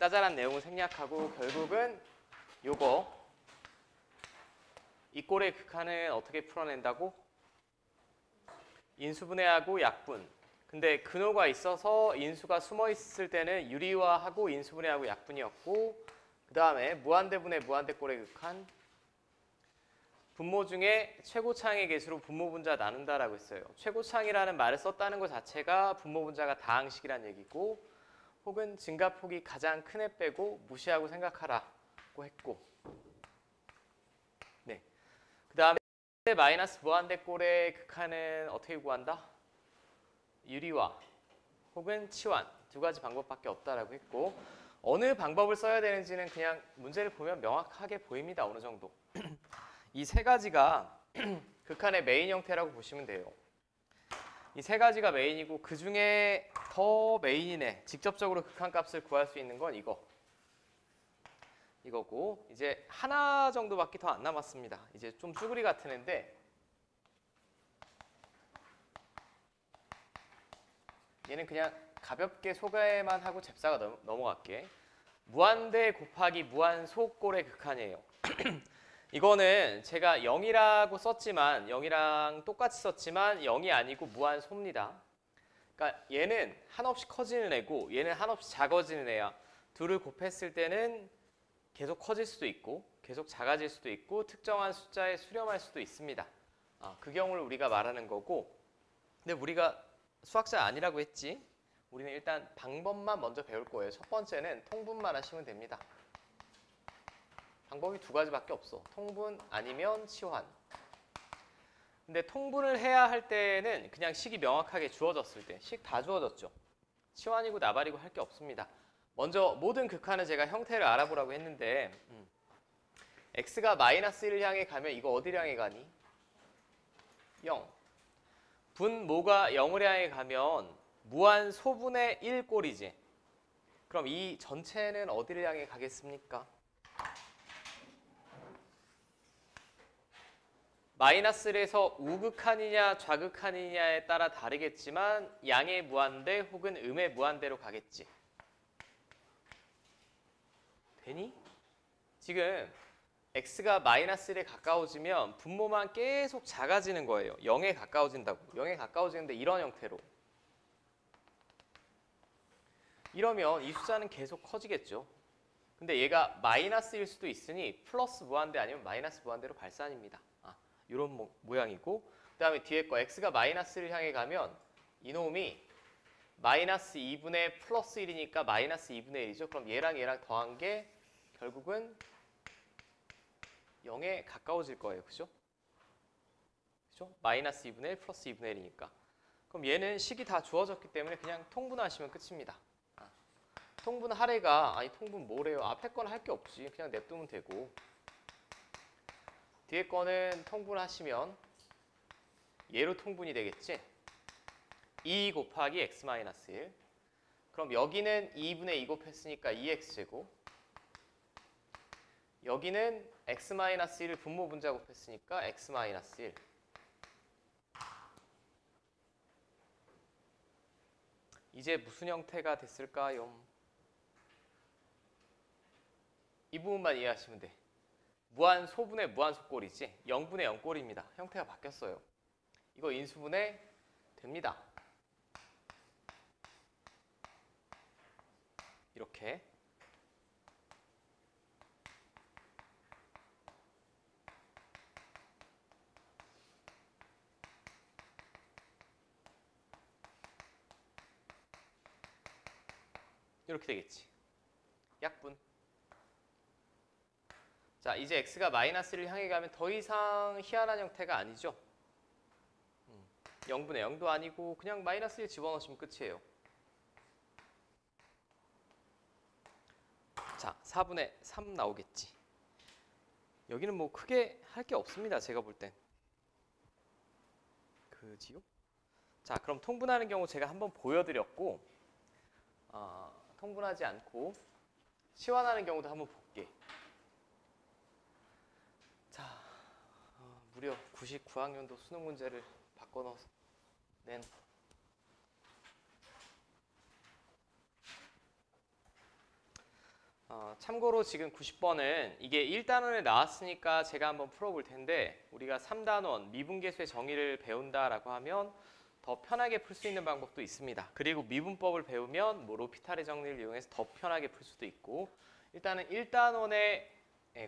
짜잘한 내용을 생략하고 결국은 요거 이 꼴의 극한은 어떻게 풀어낸다고? 인수분해하고 약분. 근데 근호가 있어서 인수가 숨어 있을 때는 유리화하고 인수분해하고 약분이었고, 그 다음에 무한대분해 무한대꼴의 극한. 분모 중에 최고차항의 개수로 분모분자 나눈다라고 했어요. 최고차항이라는 말을 썼다는 것 자체가 분모분자가 다항식이란 얘기고, 혹은 증가폭이 가장 큰 애 빼고 무시하고 생각하라고 했고, 네. 그 다음에 마이너스 무한대꼴의 극한은 어떻게 구한다? 유리화 혹은 치환 두 가지 방법밖에 없다라고 했고, 어느 방법을 써야 되는지는 그냥 문제를 보면 명확하게 보입니다. 어느 정도. 이 세 가지가 극한의 메인 형태라고 보시면 돼요. 이 세 가지가 메인이고 그 중에 더 메인이네. 직접적으로 극한값을 구할 수 있는 건 이거고, 이제 하나 정도밖에 더 안 남았습니다. 이제 좀 쭈구리 같은 애인데, 얘는 그냥 가볍게 소개만 하고 잽싸가 넘어갈게. 무한대 곱하기 무한소꼴의 극한이에요. 이거는 제가 0이라고 썼지만 0이랑 똑같이 썼지만 0이 아니고 무한소입니다. 그러니까 얘는 한없이 커지는 애고 얘는 한없이 작아지는 애야. 둘을 곱했을 때는 계속 커질 수도 있고 계속 작아질 수도 있고 특정한 숫자에 수렴할 수도 있습니다. 그 경우를 우리가 말하는 거고, 근데 우리가 수학자 아니라고 했지? 우리는 일단 방법만 먼저 배울 거예요. 첫 번째는 통분만 하시면 됩니다. 방법이 두 가지밖에 없어. 통분 아니면 치환. 근데 통분을 해야 할 때는 그냥 식이 명확하게 주어졌을 때, 식 다 주어졌죠. 치환이고 나발이고 할 게 없습니다. 먼저 모든 극한은 제가 형태를 알아보라고 했는데, x가 마이너스 1을 향해 가면 이거 어디를 향해 가니? 0. 분모가 0을 향해 가면 무한 소분의 1꼴이지. 그럼 이 전체는 어디를 향해 가겠습니까? 마이너스 1에서 우극한이냐 좌극한이냐에 따라 다르겠지만 양의 무한대 혹은 음의 무한대로 가겠지. 되니? 지금 x가 마이너스 1에 가까워지면 분모만 계속 작아지는 거예요. 0에 가까워진다고. 0에 가까워지는데 이런 형태로. 이러면 이 숫자는 계속 커지겠죠. 근데 얘가 마이너스일 수도 있으니 플러스 무한대 아니면 마이너스 무한대로 발산입니다. 이런 모양이고, 그 다음에 뒤에 거 x가 마이너스를 향해 가면 이놈이 마이너스 2분의 플러스 1이니까 마이너스 2분의 1이죠. 그럼 얘랑 더한 게 결국은 0에 가까워질 거예요. 그죠? 그죠? 마이너스 2분의 1 플러스 2분의 1이니까. 그럼 얘는 식이 다 주어졌기 때문에 그냥 통분하시면 끝입니다. 통분하래가, 아니 통분 뭐래요? 앞에 건 할 게 없지. 그냥 냅두면 되고. 뒤에 거는 통분하시면 얘로 통분이 되겠지? 2 곱하기 x-1. 그럼 여기는 2분의 2 곱했으니까 2x제곱. 여기는 x-1을 분모분자 곱했으니까 x-1. 이제 무슨 형태가 됐을까요? 이 부분만 이해하시면 돼. 무한소분의 무한소꼴이지 0분의 0꼴입니다. 형태가 바뀌었어요. 이거 인수분해 됩니다. 이렇게. 이렇게 되겠지. 약분. 자, 이제 x가 마이너스를 향해 가면 더 이상 희한한 형태가 아니죠. 0분의 0도 아니고 그냥 마이너스 1 집어넣으시면 끝이에요. 자, 4분의 3 나오겠지. 여기는 뭐 크게 할 게 없습니다. 제가 볼 땐. 그지요? 자, 그럼 통분하는 경우 제가 한번 보여드렸고, 통분하지 않고 치환하는 경우도 한번 볼게. 자, 무려 99학년도 수능 문제를 바꿔넣어서 낸 참고로 지금 90번은 이게 1단원에 나왔으니까 제가 한번 풀어볼 텐데 우리가 3단원 미분계수의 정의를 배운다라고 하면 더 편하게 풀 수 있는 방법도 있습니다. 그리고 미분법을 배우면 뭐 로피탈의 정리를 이용해서 더 편하게 풀 수도 있고 일단은 1단원의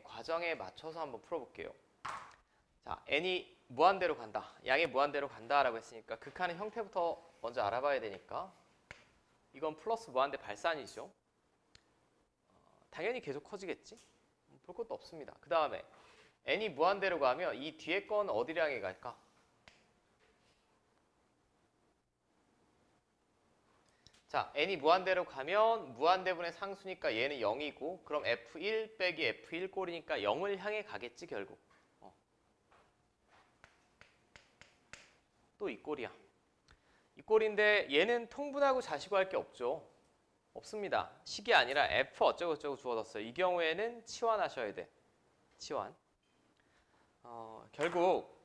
과정에 맞춰서 한번 풀어볼게요. 자, n이 무한대로 간다. 양이 무한대로 간다라고 했으니까 극한의 형태부터 먼저 알아봐야 되니까 이건 플러스 무한대 발산이죠. 당연히 계속 커지겠지? 볼 것도 없습니다. 그 다음에 n이 무한대로 가면 이 뒤에 건 어디를 향해 갈까? 자, n이 무한대로 가면 무한대분의 상수니까 얘는 0이고 그럼 f1 빼기 f1 꼴이니까 0을 향해 가겠지 결국. 또 이 꼴이야. 이 꼴인데 얘는 통분하고 자시고 할 게 없죠. 없습니다. 식이 아니라 f 어쩌고저쩌고 주어졌어요. 이 경우에는 치환하셔야 돼. 치환. 결국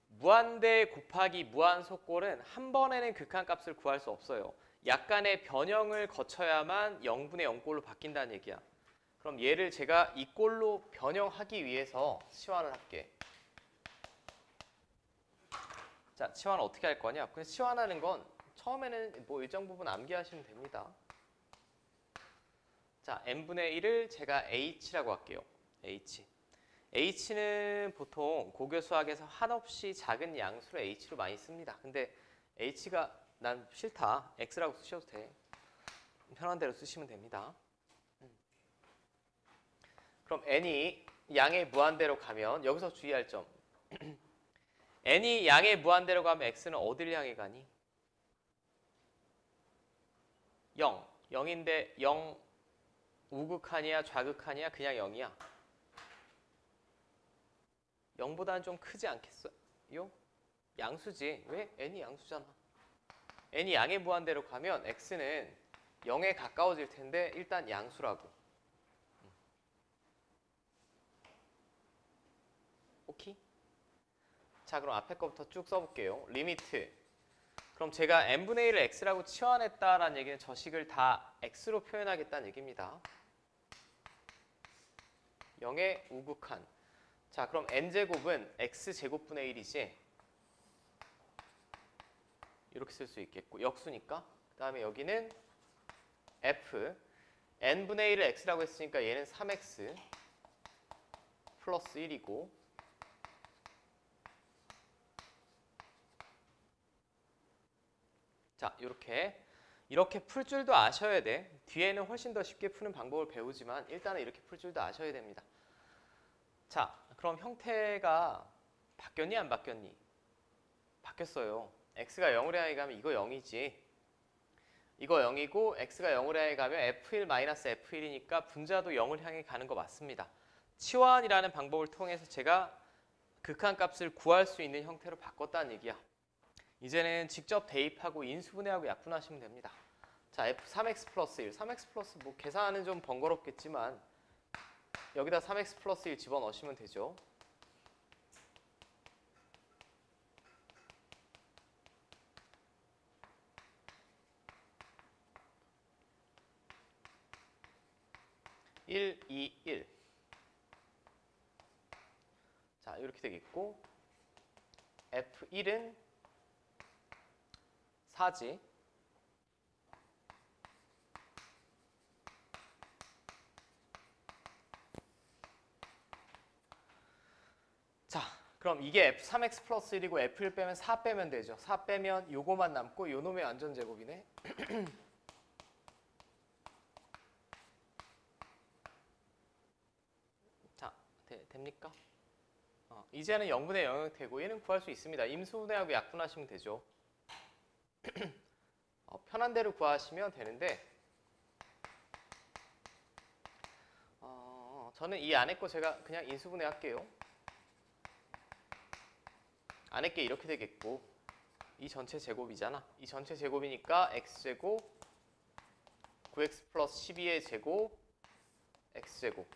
무한대 곱하기 무한소꼴은 한 번에는 극한값을 구할 수 없어요. 약간의 변형을 거쳐야만 0분의 0꼴로 바뀐다는 얘기야. 그럼 얘를 제가 이 꼴로 변형하기 위해서 치환을 할게. 자, 치환을 어떻게 할 거냐? 그래서 치환하는 건 처음에는 뭐 일정 부분 암기하시면 됩니다. 자, n분의 1을 제가 h라고 할게요. h. h는 보통 고교 수학에서 한없이 작은 양수를 h로 많이 씁니다. 근데 h가 난 싫다. x라고 쓰셔도 돼. 편한 대로 쓰시면 됩니다. 그럼 n이 양의 무한대로 가면 여기서 주의할 점. n이 양의 무한대로 가면 x는 어디를 향해 가니? 0. 0인데 0 우극한이야 좌극한이야 그냥 0이야? 0보다는 좀 크지 않겠어요? 양수지. 왜? n이 양수잖아. n이 양의 무한대로 가면 x는 0에 가까워질 텐데 일단 양수라고. 오케이? 자, 그럼 앞에 거부터 쭉 써볼게요. 리미트. 그럼 제가 n분의 1을 x라고 치환했다라는 얘기는 저 식을 다 x로 표현하겠다는 얘기입니다. 0의 우극한. 자, 그럼 n제곱은 x제곱분의 1이지. 이렇게 쓸 수 있겠고 역수니까. 그 다음에 여기는 f. n분의 1을 x라고 했으니까 얘는 3x 플러스 1이고 자, 이렇게 풀 줄도 아셔야 돼. 뒤에는 훨씬 더 쉽게 푸는 방법을 배우지만 일단은 이렇게 풀 줄도 아셔야 됩니다. 자, 그럼 형태가 바뀌었니 안 바뀌었니? 바뀌었어요. x가 0으로 향해 가면 이거 0이지. 이거 0이고 x가 0으로 향해 가면 f1-f1이니까 분자도 0을 향해 가는 거 맞습니다. 치환이라는 방법을 통해서 제가 극한값을 구할 수 있는 형태로 바꿨다는 얘기야. 이제는 직접 대입하고 인수분해하고 약분하시면 됩니다. 자, f3x 플러스 1. 3x 플러스 뭐 계산은 좀 번거롭겠지만 여기다 3x 플러스 1 집어넣으시면 되죠. (1, 2, 1) 자, 이렇게 되겠고 f1은 4지. 자, 그럼 이게 f3x 플러스 1이고 f1 빼면 4 빼면 되죠. 4 빼면 요거만 남고 요 놈의 완전 제곱이네. 자, 됩니까? 이제는 0분의 0 형태고 얘는 구할 수 있습니다. 임수분해하고 약분하시면 되죠. 편한 대로 구하시면 되는데 저는 이 안에 거 제가 그냥 인수분해 할게요. 안에 게 이렇게 되겠고 이 전체 제곱이잖아. 이 전체 제곱이니까 x제곱 9x 플러스 12의 제곱 x제곱.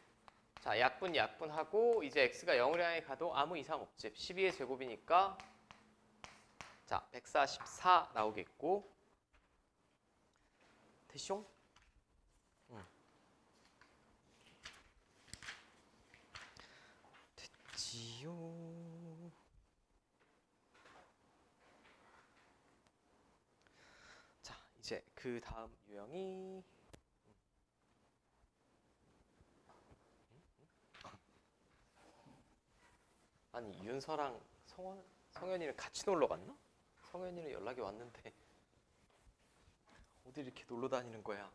자, 약분하고 이제 x가 0을 향해 가도 아무 이상 없지. 12의 제곱이니까 자, 144 나오겠고 됐쇼? 이제 그 다음 유형이 아니 윤서랑 성현이는 같이 놀러 갔나? 성현이는 연락이 왔는데 어디 이렇게 놀러 다니는 거야?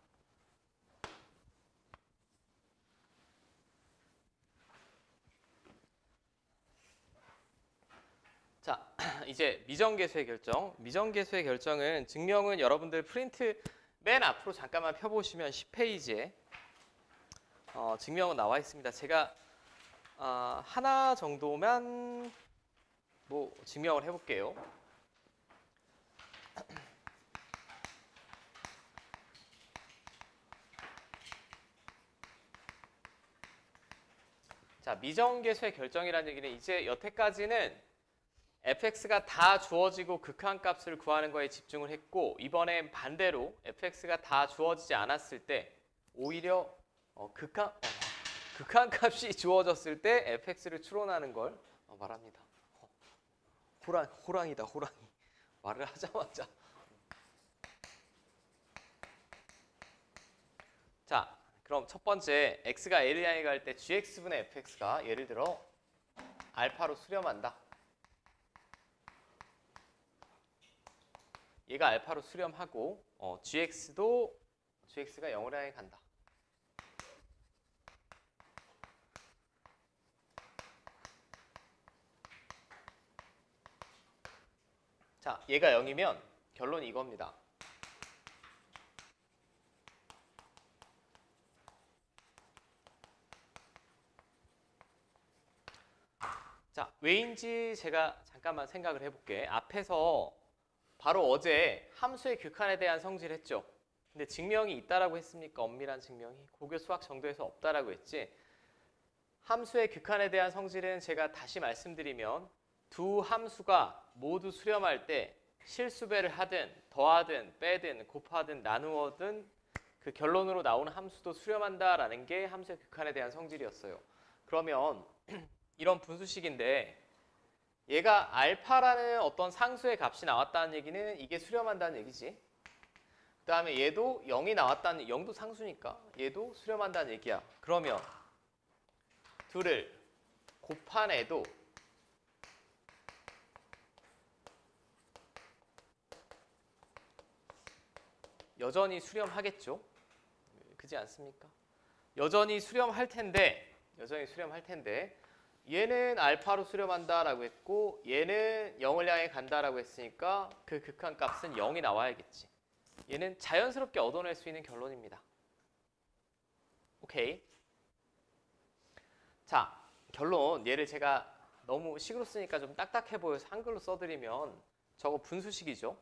자, 이제 미정계수의 결정. 미정계수의 결정은 증명은 여러분들 프린트 맨 앞으로 잠깐만 펴보시면 10페이지에 증명은 나와 있습니다. 제가 하나 정도만 뭐 증명을 해볼게요. 자, 미정계수의 결정이라는 얘기는 이제 여태까지는 fx가 다 주어지고 극한값을 구하는 거에 집중을 했고 이번엔 반대로 fx가 다 주어지지 않았을 때 오히려 극한값이 주어졌을 때 fx를 추론하는 걸 말합니다. 호랑이다 호랑이. 말을 하자마자. 자, 그럼 첫 번째 x가 L을 향해 갈 때 gx분의 fx가 예를 들어 알파로 수렴한다. 얘가 알파로 수렴하고 gx가 0을 향해 간다. 자, 얘가 0이면 결론이 이겁니다. 자, 왜인지 제가 잠깐만 생각을 해볼게. 앞에서 바로 어제 함수의 극한에 대한 성질을 했죠. 근데 증명이 있다라고 했습니까? 엄밀한 증명이. 고교 수학 정도에서 없다라고 했지. 함수의 극한에 대한 성질은 제가 다시 말씀드리면 두 함수가 모두 수렴할 때 실수배를 하든 더하든 빼든 곱하든 나누어든 그 결론으로 나오는 함수도 수렴한다라는 게 함수의 극한에 대한 성질이었어요. 그러면 이런 분수식인데 얘가 알파라는 어떤 상수의 값이 나왔다는 얘기는 이게 수렴한다는 얘기지. 그 다음에 얘도 0이 나왔다는, 0도 상수니까 얘도 수렴한다는 얘기야. 그러면 둘을 곱한해도 여전히 수렴하겠죠? 그지 않습니까? 여전히 수렴할 텐데 얘는 알파로 수렴한다라고 했고 얘는 0을 향해 간다라고 했으니까 그 극한값은 0이 나와야겠지. 얘는 자연스럽게 얻어낼 수 있는 결론입니다. 오케이. 자, 결론. 얘를 제가 너무 식으로 쓰니까 좀 딱딱해 보여서 한글로 써드리면 저거 분수식이죠.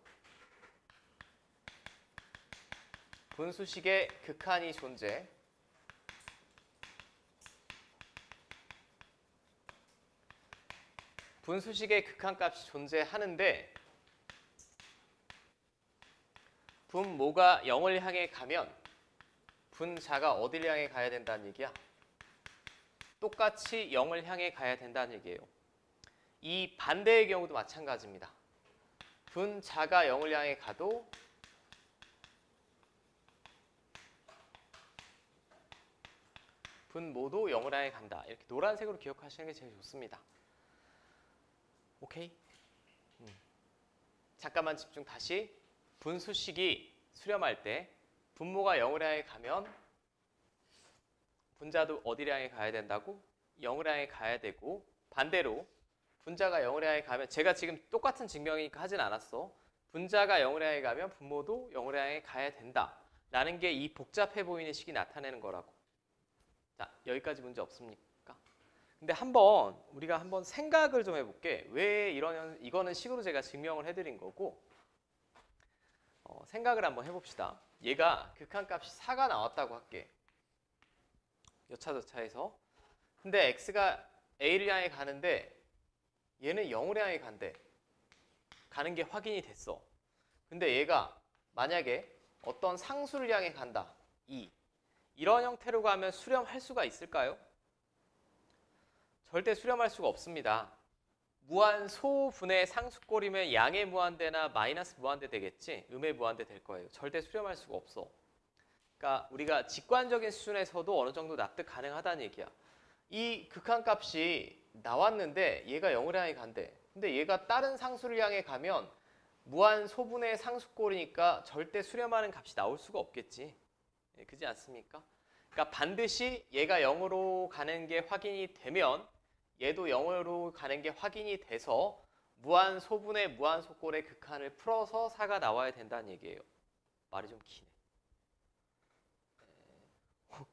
분수식의 극한이 존재. 분수식의 극한값이 존재하는데 분모가 0을 향해 가면 분자가 어디를 향해 가야 된다는 얘기야? 똑같이 0을 향해 가야 된다는 얘기예요. 이 반대의 경우도 마찬가지입니다. 분자가 0을 향해 가도 분모도 0을 향해 간다. 이렇게 노란색으로 기억하시는 게 제일 좋습니다. 오케이? 잠깐만 집중 다시. 분수식이 수렴할 때 분모가 0을 향해 가면 분자도 어디를 향해 가야 된다고? 0을 향해 가야 되고 반대로 분자가 0을 향해 가면 제가 지금 똑같은 증명이니까 하진 않았어. 분자가 0을 향해 가면 분모도 0을 향해 가야 된다. 라는 게 이 복잡해 보이는 식이 나타내는 거라고. 자, 여기까지 문제 없습니까? 근데 우리가 한번 생각을 좀 해볼게. 왜 이거는 식으로 제가 증명을 해드린 거고 생각을 한번 해봅시다. 얘가 극한값이 4가 나왔다고 할게. 여차저차해서. 근데 x가 a를 향해 가는데 얘는 0을 향해 간대. 가는 게 확인이 됐어. 근데 얘가 만약에 어떤 상수를 향해 간다. 2. 이런 형태로 가면 수렴할 수가 있을까요? 절대 수렴할 수가 없습니다. 무한 소분의 상수꼴이면 양의 무한대나 마이너스 무한대 되겠지. 음의 무한대 될 거예요. 절대 수렴할 수가 없어. 그러니까 우리가 직관적인 수준에서도 어느 정도 납득 가능하다는 얘기야. 이 극한값이 나왔는데 얘가 0을 향해 간대. 근데 얘가 다른 상수를 향해 가면 무한 소분의 상수꼴이니까 절대 수렴하는 값이 나올 수가 없겠지. 예, 그렇지 않습니까? 그러니까 반드시 얘가 0으로 가는 게 확인이 되면 얘도 0으로 가는 게 확인이 돼서 무한 소분의 무한 소꼴의 극한을 풀어서 4가 나와야 된다는 얘기예요. 말이 좀 기네.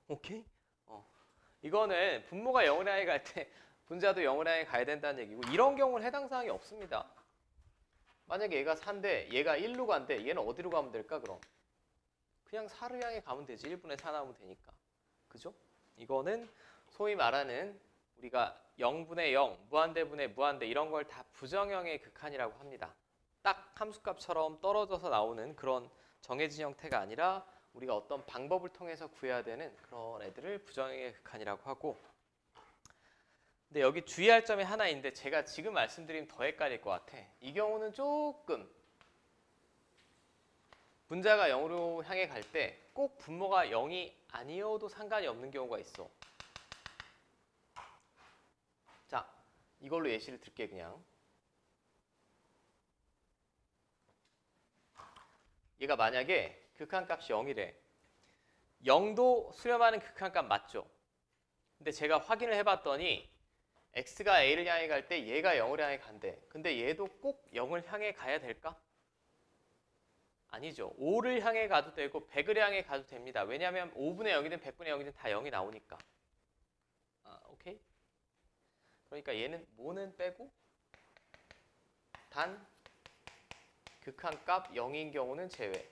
오케이? 이거는 분모가 0을 향해 갈 때 분자도 0을 향해 가야 된다는 얘기고 이런 경우는 해당 사항이 없습니다. 만약에 얘가 4인데 얘가 1로 간대. 얘는 어디로 가면 될까 그럼? 그냥 4를 향해 가면 되지. 1분의 4 나오면 되니까. 그죠? 이거는 소위 말하는 우리가 0분의 0, 무한대분의 무한대 이런 걸 다 부정형의 극한이라고 합니다. 딱 함수값처럼 떨어져서 나오는 그런 정해진 형태가 아니라 우리가 어떤 방법을 통해서 구해야 되는 그런 애들을 부정형의 극한이라고 하고 근데 여기 주의할 점이 하나 있는데 제가 지금 말씀드리면 더 헷갈릴 것 같아. 이 경우는 조금 분자가 0으로 향해 갈 때 꼭 분모가 0이 아니어도 상관이 없는 경우가 있어. 자, 이걸로 예시를 들게 그냥. 얘가 만약에 극한값이 0이래. 0도 수렴하는 극한값 맞죠? 근데 제가 확인을 해봤더니 x가 a를 향해 갈 때 얘가 0을 향해 간대. 근데 얘도 꼭 0을 향해 가야 될까? 아니죠. 5를 향해 가도 되고 100을 향해 가도 됩니다. 왜냐하면 5분의 0이든 100분의 0이든 다 0이 나오니까. 오케이? 그러니까 얘는 뭐는 빼고 단 극한값 0인 경우는 제외.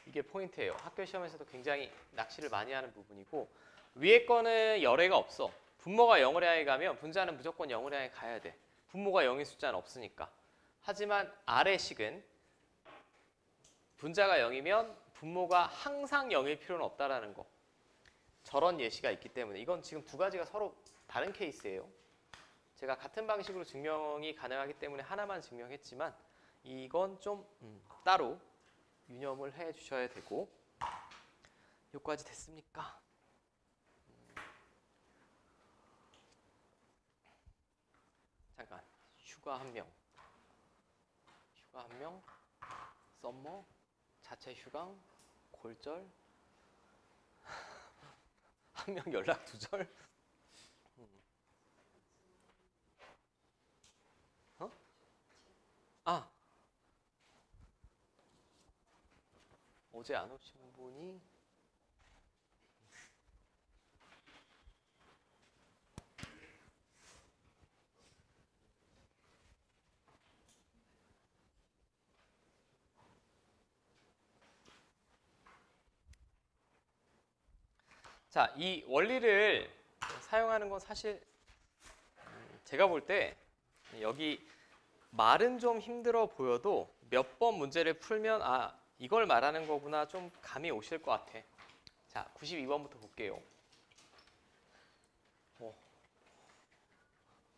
이게 포인트예요. 학교 시험에서도 굉장히 낚시를 많이 하는 부분이고 위에 거는 열애가 없어. 분모가 0을 향해 가면 분자는 무조건 0을 향해 가야 돼. 분모가 0인 숫자는 없으니까. 하지만 아래 식은 분자가 0이면 분모가 항상 0일 필요는 없다라는 거. 저런 예시가 있기 때문에 이건 지금 두 가지가 서로 다른 케이스예요. 제가 같은 방식으로 증명이 가능하기 때문에 하나만 증명했지만 이건 좀 따로 유념을 해 주셔야 되고 여기까지 됐습니까? 잠깐 휴가 한 명 썸머 자체 휴강 골절 한 명 연락 두절 어제 안 오신 분이 자, 이 원리를 사용하는 건 사실 제가 볼 때 여기 말은 좀 힘들어 보여도 몇 번 문제를 풀면 이걸 말하는 거구나 좀 감이 오실 것 같아. 자, 92번부터 볼게요.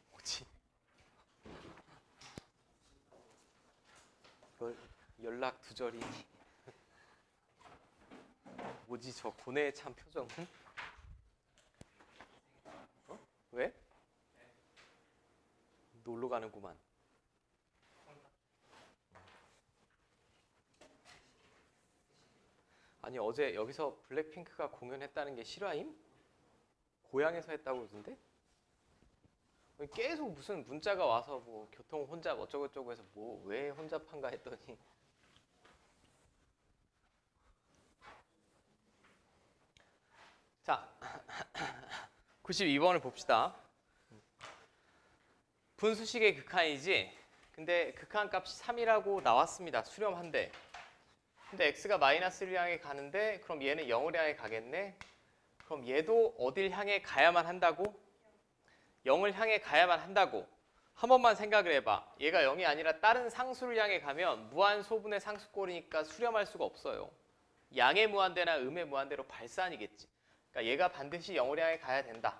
뭐지? 연락 두절이니? 뭐지 저 고뇌에 찬 표정은? 왜? 놀러 가는구만. 아니 어제 여기서 블랙핑크가 공연했다는 게 실화임? 고향에서 했다고 그러던데? 계속 무슨 문자가 와서 뭐 교통 혼잡 어쩌고저쩌고 해서 뭐 왜 혼잡한가 했더니 자 92번을 봅시다. 분수식의 극한이지. 근데 극한값이 3이라고 나왔습니다. 수렴한데. 근데 x가 마이너스를 향해 가는데 그럼 얘는 0을 향해 가겠네. 그럼 얘도 어딜 향해 가야만 한다고? 0을 향해 가야만 한다고. 한 번만 생각을 해봐. 얘가 0이 아니라 다른 상수를 향해 가면 무한소분의 상수꼴이니까 수렴할 수가 없어요. 양의 무한대나 음의 무한대로 발산이겠지. 그러니까 얘가 반드시 0을 향해 가야 된다.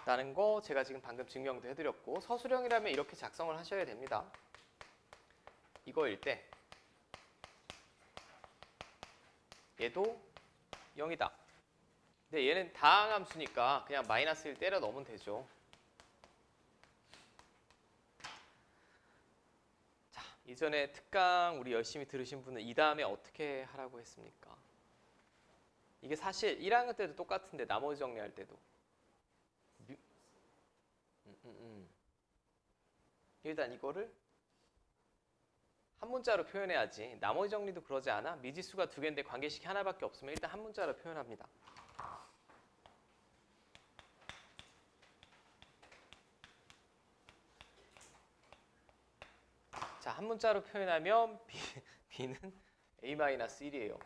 라는 거 제가 지금 방금 증명도 해드렸고, 서술형이라면 이렇게 작성을 하셔야 됩니다. 이거일 때 얘도 0이다. 근데 얘는 다항함수니까 그냥 마이너스 1 때려 넣으면 되죠. 자, 이전에 특강 우리 열심히 들으신 분은 이 다음에 어떻게 하라고 했습니까? 이게 사실 1학년 때도 똑같은데 나머지 정리할 때도 일단 이거를 한 문자로 표현해야지. 나머지 정리도 그러지 않아? 미지수가 두 개인데 관계식이 하나밖에 없으면 일단 한 문자로 표현합니다. 자, 한 문자로 표현하면 B는 A-1이에요.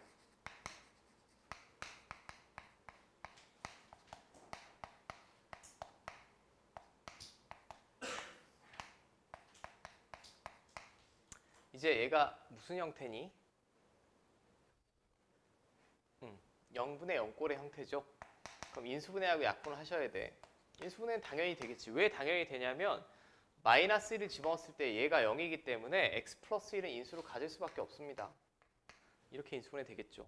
이제 얘가 무슨 형태니? 0분의 0꼴의 형태죠. 그럼 인수분해하고 약분을 하셔야 돼. 인수분해는 당연히 되겠지. 왜 당연히 되냐면 마이너스 1을 집어넣었을 때 얘가 0이기 때문에 x 플러스 1은 인수로 가질 수밖에 없습니다. 이렇게 인수분해 되겠죠.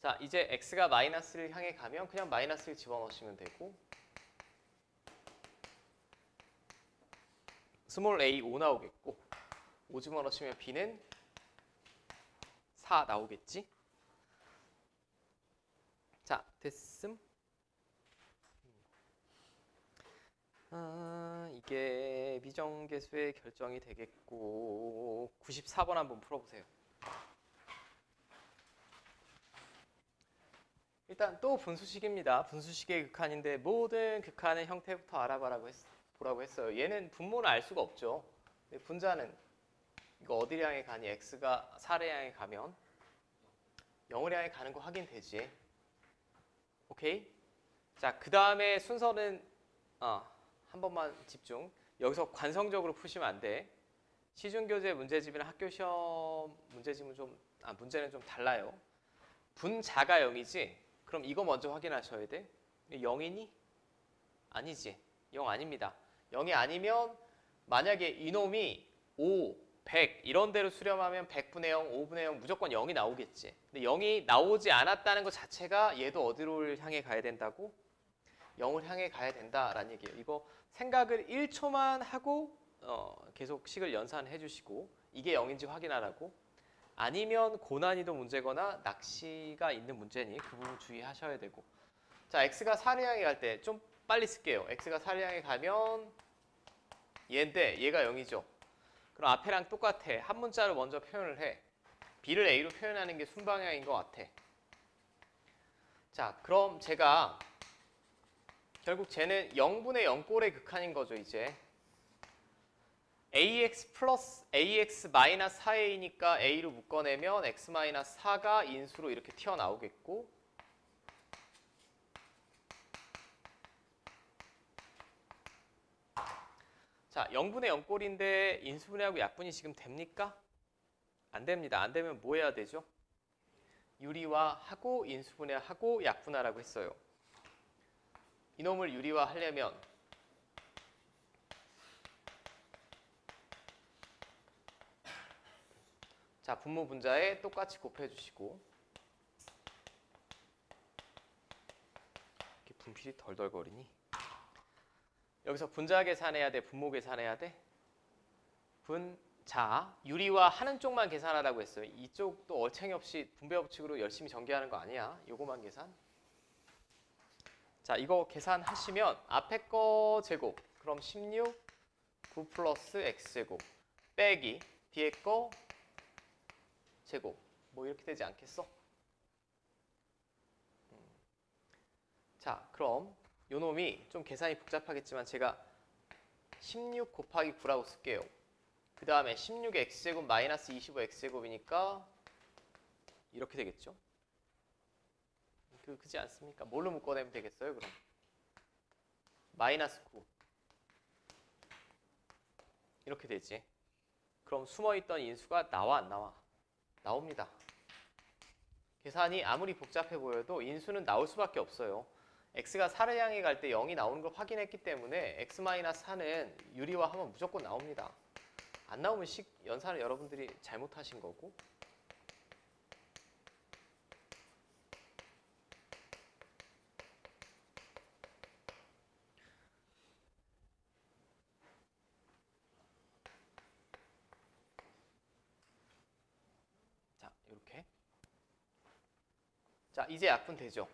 자, 이제 x가 마이너스를 향해 가면 그냥 마이너스를 집어넣으시면 되고, 스몰 a 5 나오겠고, 5 집어넣으시면 b는 4 나오겠지? 자, 됐음? 이게 미정계수의 결정이 되겠고, 94번 한번 풀어보세요. 일단 또 분수식입니다. 분수식의 극한인데 모든 극한의 형태부터 보라고 했어요. 얘는 분모는 알 수가 없죠. 근데 분자는 이거 어디를 향해 가니? x가 4를 향해 가면 0을 향해 가는 거 확인되지. 오케이? 자, 그 다음에 순서는 한 번만 집중. 여기서 관성적으로 푸시면 안 돼. 시중교재 문제집이랑 학교시험 문제집은 문제는 좀 달라요. 분자가 0이지? 그럼 이거 먼저 확인하셔야 돼. 0이니? 아니지. 0 아닙니다. 0이 아니면 만약에 이놈이 5, 100 이런 데로 수렴하면 100분의 0, 5분의 0 무조건 0이 나오겠지. 근데 0이 나오지 않았다는 것 자체가 얘도 어디로 향해 가야 된다고? 0을 향해 가야 된다라는 얘기예요. 이거 생각을 1초만 하고 계속 식을 연산해 주시고 이게 0인지 확인하라고. 아니면 고난이도 문제거나 낚시가 있는 문제니 그 부분 주의하셔야 되고. 자, x가 4를 향해 갈 때 좀 빨리 쓸게요. x가 4를 향해 가면 얘인데 얘가 0이죠. 그럼 앞에랑 똑같아. 한 문자로 먼저 표현을 해. b를 a로 표현하는 게 순방향인 것 같아. 자, 그럼 제가 결국 쟤는 0분의 0꼴의 극한인 거죠, 이제. ax 플러스 ax 마이너스 4a니까 a로 묶어내면 x 마이너스 4가 인수로 이렇게 튀어나오겠고, 자, 0분의 0꼴인데 인수분해하고 약분이 지금 됩니까? 안 됩니다. 안 되면 뭐 해야 되죠? 유리화하고 인수분해하고 약분하라고 했어요. 이놈을 유리화하려면 자, 분모 분자에 똑같이 곱해주시고, 이렇게 분필이 덜덜거리니 여기서 분자 계산해야 돼, 분모 계산해야 돼? 분자, 유리화하는 쪽만 계산하라고 했어요. 이쪽도 얼챙이 없이 분배 법칙으로 열심히 전개하는 거 아니야. 요거만 계산. 자, 이거 계산하시면 앞에 거 제곱, 그럼 16, 9 플러스 x제곱 빼기 뒤에 거 제곱, 뭐 이렇게 되지 않겠어? 자, 그럼 요 놈이 좀 계산이 복잡하겠지만 제가 16 곱하기 9라고 쓸게요. 그 다음에 16의 x제곱 마이너스 25 x제곱이니까 이렇게 되겠죠? 그지 않습니까? 뭘로 묶어내면 되겠어요, 그럼? 마이너스 9. 이렇게 되지. 그럼 숨어있던 인수가 나와, 안 나와? 나옵니다. 계산이 아무리 복잡해 보여도 인수는 나올 수밖에 없어요. x가 4를 향해 갈 때 0이 나오는 걸 확인했기 때문에 x-4는 유리화하면 무조건 나옵니다. 안 나오면 연산을 여러분들이 잘못하신 거고. 자, 이렇게. 자, 이제 약분되죠.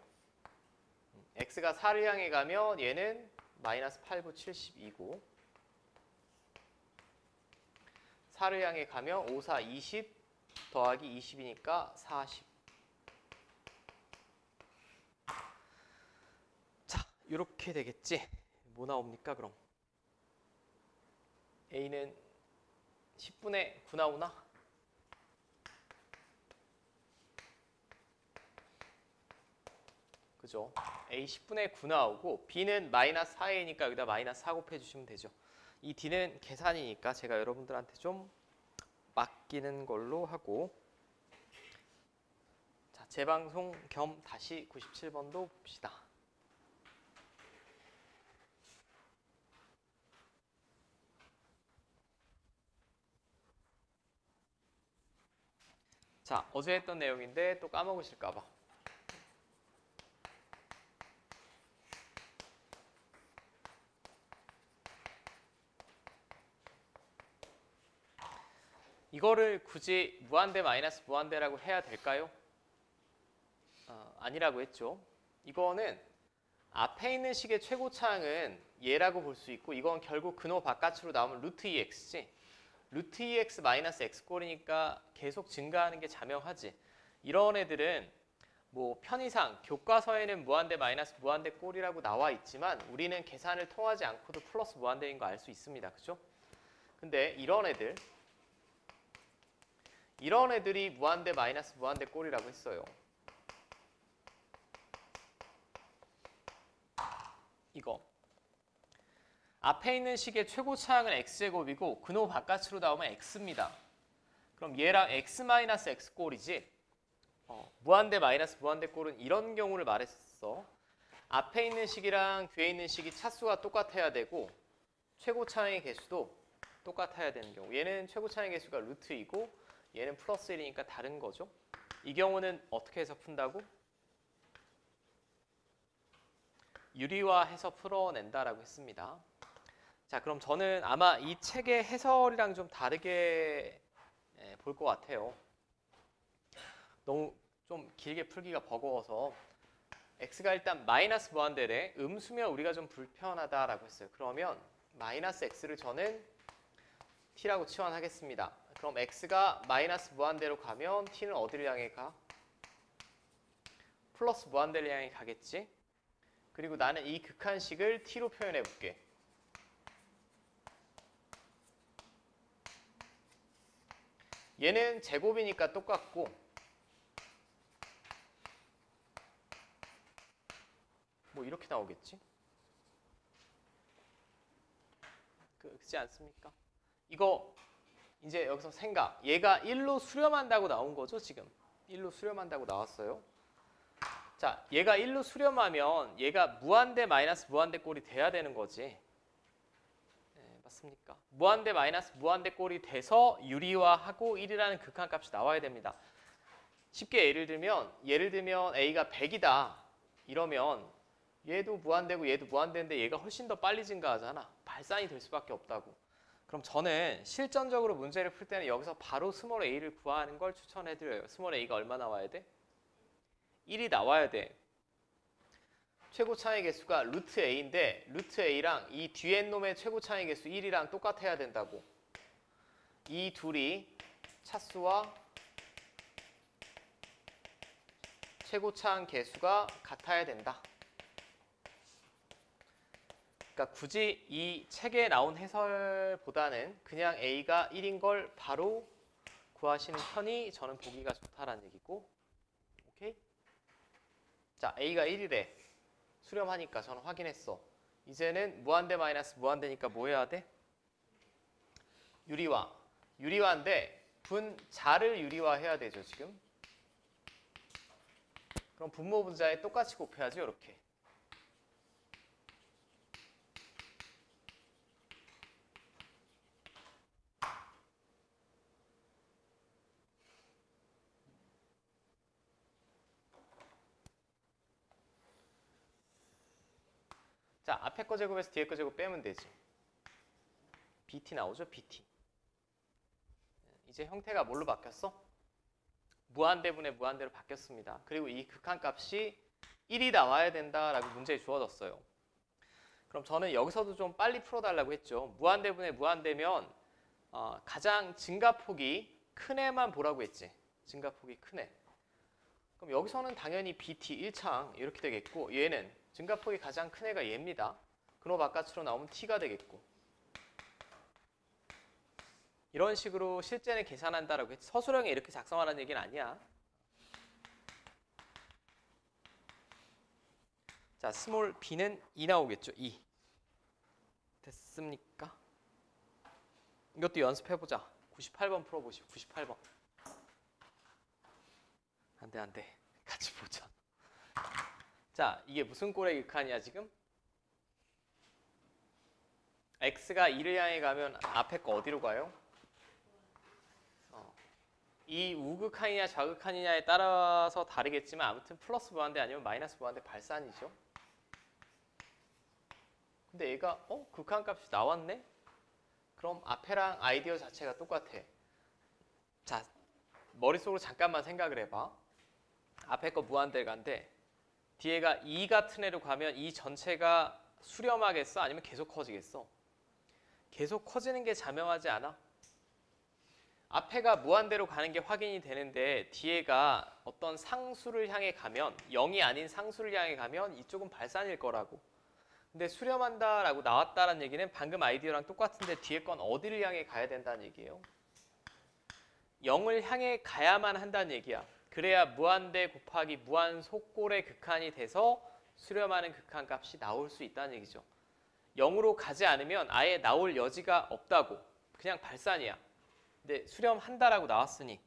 x가 4를 향해 가면 얘는 마이너스 8부 72고 4를 향해 가면 5, 4, 20 더하기 20이니까 40. 자, 이렇게 되겠지. 뭐 나옵니까 그럼? A는 10분의 9 나오나? 그죠? A 10분의 9 나오고 B는 마이너스 4A니까 여기다 마이너스 4 곱해주시면 되죠. 이 D는 계산이니까 제가 여러분들한테 좀 맡기는 걸로 하고, 자, 재방송 겸 다시 97번도 봅시다. 자, 어제 했던 내용인데 또 까먹으실까 봐. 이거를 굳이 무한대 마이너스 무한대라고 해야 될까요? 아니라고 했죠. 이거는 앞에 있는 식의 최고차항은 얘라고 볼 수 있고, 이건 결국 근호 바깥으로 나오면 루트 2x지. 루트 2x 마이너스 x꼴이니까 계속 증가하는 게 자명하지. 이런 애들은 뭐 편의상 교과서에는 무한대 마이너스 무한대 꼴이라고 나와 있지만 우리는 계산을 통하지 않고도 플러스 무한대인 거 알 수 있습니다. 그죠? 근데 이런 애들이 무한대 마이너스 무한대 꼴이라고 했어요. 이거. 앞에 있는 식의 최고차항은 x제곱이고 근호 바깥으로 나오면 x입니다. 그럼 얘랑 x 마이너스 x 꼴이지. 무한대 마이너스 무한대 꼴은 이런 경우를 말했어. 앞에 있는 식이랑 뒤에 있는 식이 차수가 똑같아야 되고 최고차항의 개수도 똑같아야 되는 경우. 얘는 최고차항의 개수가 루트이고 얘는 플러스 1이니까 다른 거죠. 이 경우는 어떻게 해서 푼다고? 유리화해서 풀어낸다라고 했습니다. 자, 그럼 저는 아마 이 책의 해설이랑 좀 다르게 볼 것 같아요. 너무 좀 길게 풀기가 버거워서. x가 일단 마이너스 무한대래. 음수면 우리가 좀 불편하다라고 했어요. 그러면 마이너스 x를 저는 t라고 치환하겠습니다. 그럼 x가 마이너스 무한대로 가면 t는 어디를 향해 가? 플러스 무한대를 향해 가겠지. 그리고 나는 이 극한식을 t로 표현해 볼게. 얘는 제곱이니까 똑같고 뭐 이렇게 나오겠지? 그렇지 않습니까? 이거 이제 여기서 생각. 얘가 1로 수렴한다고 나온 거죠, 지금. 1로 수렴한다고 나왔어요. 자, 얘가 1로 수렴하면 얘가 무한대 마이너스 무한대 꼴이 돼야 되는 거지. 네, 맞습니까? 무한대 마이너스 무한대 꼴이 돼서 유리화하고 1이라는 극한값이 나와야 됩니다. 쉽게 예를 들면 A가 100이다. 이러면 얘도 무한대고 얘도 무한대인데 얘가 훨씬 더 빨리 증가하잖아. 발산이 될 수밖에 없다고. 그럼 저는 실전적으로 문제를 풀 때는 여기서 바로 스몰 a를 구하는 걸 추천해드려요. 스몰 a가 얼마 나와야 돼? 1이 나와야 돼. 최고차의 개수가 루트 a인데 루트 a랑 이 뒤에 놈의 최고차의 개수 1이랑 똑같아야 된다고. 이 둘이 차수와 최고차항 개수가 같아야 된다. 그러니까 굳이 이 책에 나온 해설보다는 그냥 A가 1인 걸 바로 구하시는 편이 저는 보기가 좋다라는 얘기고. 오케이? 자, 자, A가 1이래. 수렴하니까 저는 확인했어. 이제는 무한대 마이너스 무한대니까 뭐 해야 돼? 유리화. 유리화인데 분자를 유리화해야 되죠, 지금. 그럼 분모 분자에 똑같이 곱해야죠, 이렇게. 자, 앞에 거 제곱에서 뒤에 거 제곱 빼면 되지. BT 나오죠, BT. 이제 형태가 뭘로 바뀌었어? 무한대분의 무한대로 바뀌었습니다. 그리고 이 극한값이 1이 나와야 된다라고 문제에 주어졌어요. 그럼 저는 여기서도 좀 빨리 풀어달라고 했죠. 무한대분의 무한대면 가장 증가폭이 큰 애만 보라고 했지. 증가폭이 큰 애. 그럼 여기서는 당연히 BT 1창 이렇게 되겠고, 얘는 증가폭이 가장 큰 애가 얘입니다. 그노 바깥으로 나오면 T가 되겠고, 이런 식으로 실제는 계산한다라고 했지. 서술형에 이렇게 작성하라는 얘기는 아니야. 자, 스몰 b는 2 나오겠죠. 2. 됐습니까? 이것도 연습해보자. 98번 풀어보시오. 98번. 안 돼. 같이 보자. 자, 이게 무슨 꼴의 극한이야 지금? x가 2를 향해 가면 앞에 거 어디로 가요? 이 우극한이냐 좌극한이냐에 따라서 다르겠지만 아무튼 플러스 무한대 아니면 마이너스 무한대 발산이죠. 근데 얘가 극한값이 나왔네? 그럼 앞에랑 아이디어 자체가 똑같아. 자, 머릿속으로 잠깐만 생각을 해봐. 앞에 거 무한대를 간데 뒤에가 2 같은 애로 가면 이 전체가 수렴하겠어? 아니면 계속 커지겠어? 계속 커지는 게 자명하지 않아? 앞에가 무한대로 가는 게 확인이 되는데 뒤에가 어떤 상수를 향해 가면 0이 아닌 상수를 향해 가면 이쪽은 발산일 거라고. 근데 수렴한다라고 나왔다는 얘기는 방금 아이디어랑 똑같은데 뒤에 건 어디를 향해 가야 된다는 얘기예요. 0을 향해 가야만 한다는 얘기야. 그래야 무한대 곱하기 무한속골의 극한이 돼서 수렴하는 극한값이 나올 수 있다는 얘기죠. 0으로 가지 않으면 아예 나올 여지가 없다고. 그냥 발산이야. 근데 수렴한다라고 나왔으니,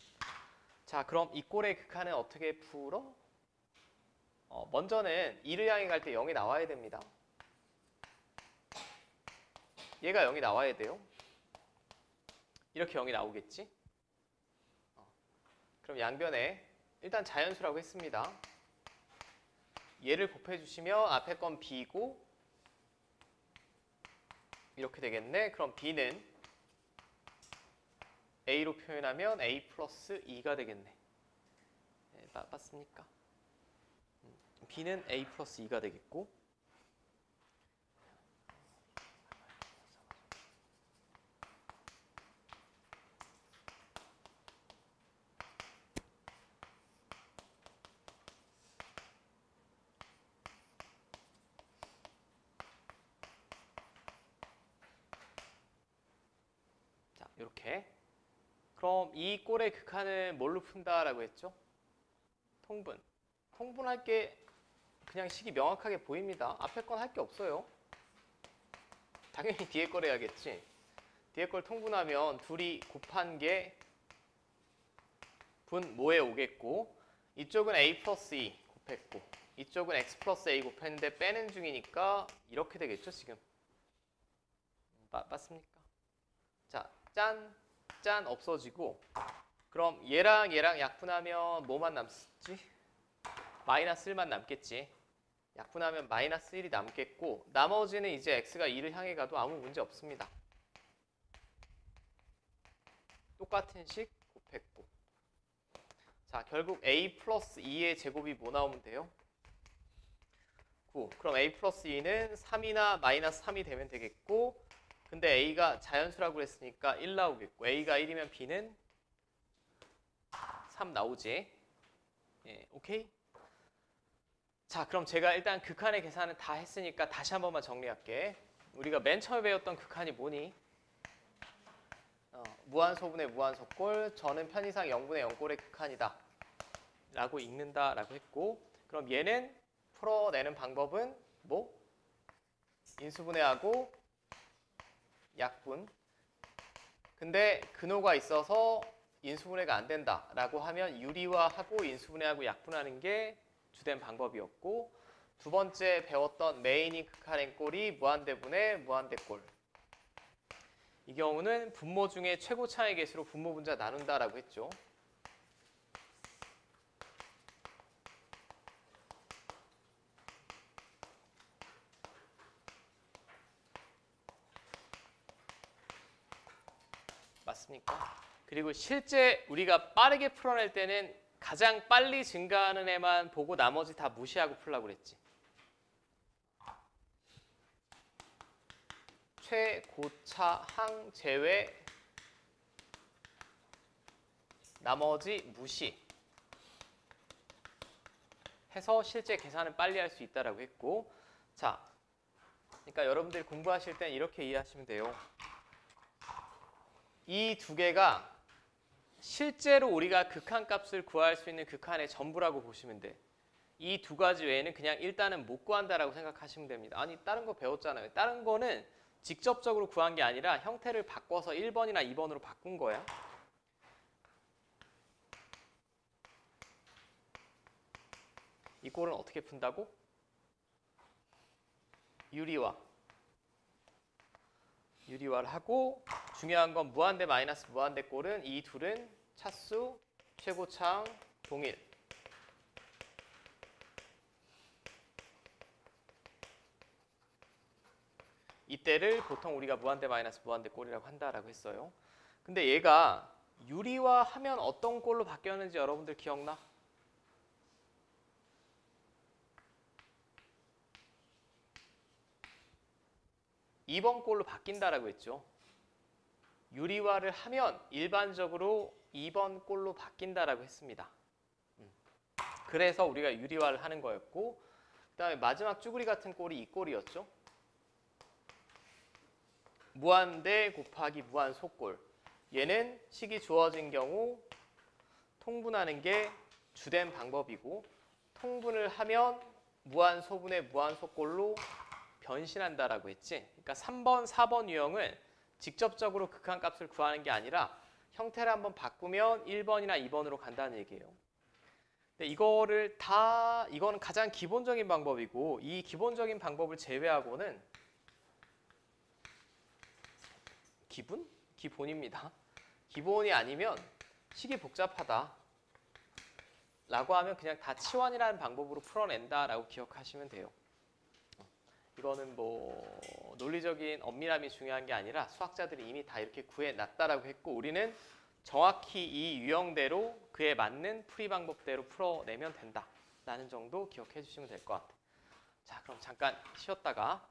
자, 그럼 이 꼴의 극한은 어떻게 풀어? 먼저는 2를 향해 갈 때 0이 나와야 됩니다. 얘가 0이 나와야 돼요. 이렇게 0이 나오겠지? 그럼 양변에 일단 자연수라고 했습니다. 얘를 곱해주시면 앞에 건 b고 이렇게 되겠네. 그럼 b는 a로 표현하면 a 플러스 2가 되겠네. 네, 맞습니까? b는 a 플러스 2가 되겠고, 자, 이렇게. 그럼 이 꼴의 극한은 뭘로 푼다라고 했죠? 통분. 통분할 게 그냥 식이 명확하게 보입니다. 앞에 건 할 게 없어요. 당연히 뒤에 걸 해야겠지. 뒤에 걸 통분하면 둘이 곱한 게 분모에 오겠고, 이쪽은 a 플러스 2 곱했고 이쪽은 x 플러스 a 곱했는데 빼는 중이니까 이렇게 되겠죠 지금. 맞습니까? 자, 짠 없어지고, 그럼 얘랑 약분하면 뭐만 남지? 마이너스 1만 남겠지. 약분하면 마이너스 1이 남겠고, 나머지는 이제 x가 2를 향해 가도 아무 문제 없습니다. 똑같은 식 곱했고, 자, 결국 a 플러스 2의 제곱이 뭐 나오면 돼요? 9. 그럼 a 플러스 2는 3이나 마이너스 3이 되면 되겠고, 근데 a가 자연수라고 했으니까 1 나오겠고, a가 1이면 b는 3 나오지. 예, 오케이? 자, 그럼 제가 일단 극한의 계산은 다 했으니까 다시 한 번만 정리할게. 우리가 맨 처음에 배웠던 극한이 뭐니? 무한소분의 무한속골, 저는 편의상 0분의 0골의 극한이다 라고 읽는다 라고 했고, 그럼 얘는 풀어내는 방법은 뭐? 인수분해하고 약분. 근데 근호가 있어서 인수분해가 안 된다라고 하면 유리화하고 인수분해하고 약분하는 게 주된 방법이었고, 두 번째 배웠던 메인이 극한행 꼴이 무한대분의 무한대꼴. 이 경우는 분모 중에 최고 차의 개수로 분모 분자 나눈다라고 했죠. 맞습니까? 그리고 실제 우리가 빠르게 풀어낼 때는 가장 빨리 증가하는 애만 보고 나머지 다 무시하고 풀라고 그랬지. 최고차항 제외, 나머지 무시 해서 실제 계산은 빨리 할 수 있다라고 했고, 자, 그러니까 여러분들이 공부하실 땐 이렇게 이해하시면 돼요. 이 두 개가 실제로 우리가 극한값을 구할 수 있는 극한의 전부라고 보시면 돼. 이 두 가지 외에는 그냥 일단은 못 구한다라고 생각하시면 됩니다. 아니, 다른 거 배웠잖아요. 다른 거는 직접적으로 구한 게 아니라 형태를 바꿔서 1번이나 2번으로 바꾼 거야. 이 꼴은 어떻게 푼다고? 유리화를 하고, 중요한 건 무한대 마이너스 무한대 꼴은 이 둘은 차수, 최고차항 동일. 이때를 보통 우리가 무한대 마이너스 무한대 꼴이라고 한다라고 했어요. 근데 얘가 유리화하면 어떤 꼴로 바뀌었는지 여러분들 기억나? (2번) 꼴로 바뀐다라고 했죠. 유리화를 하면 일반적으로 2번 꼴로 바뀐다라고 했습니다. 그래서 우리가 유리화를 하는 거였고, 그 다음에 마지막 쭈구리 같은 꼴이 이 꼴이었죠. 무한대 곱하기 무한소꼴. 얘는 식이 주어진 경우 통분하는 게 주된 방법이고, 통분을 하면 무한소분의 무한소꼴로 변신한다라고 했지. 그러니까 3번, 4번 유형은 직접적으로 극한값을 구하는 게 아니라 형태를 한번 바꾸면 1번이나 2번으로 간다는 얘기예요. 근데 이거는 가장 기본적인 방법이고, 이 기본적인 방법을 제외하고는 기본입니다. 기본이 아니면 식이 복잡하다 라고 하면 그냥 다 치환이라는 방법으로 풀어낸다라고 기억하시면 돼요. 이거는 뭐 논리적인 엄밀함이 중요한 게 아니라 수학자들이 이미 다 이렇게 구해놨다라고 했고, 우리는 정확히 이 유형대로 그에 맞는 풀이 방법대로 풀어내면 된다라는 정도 기억해 주시면 될 것 같아요. 자, 그럼 잠깐 쉬었다가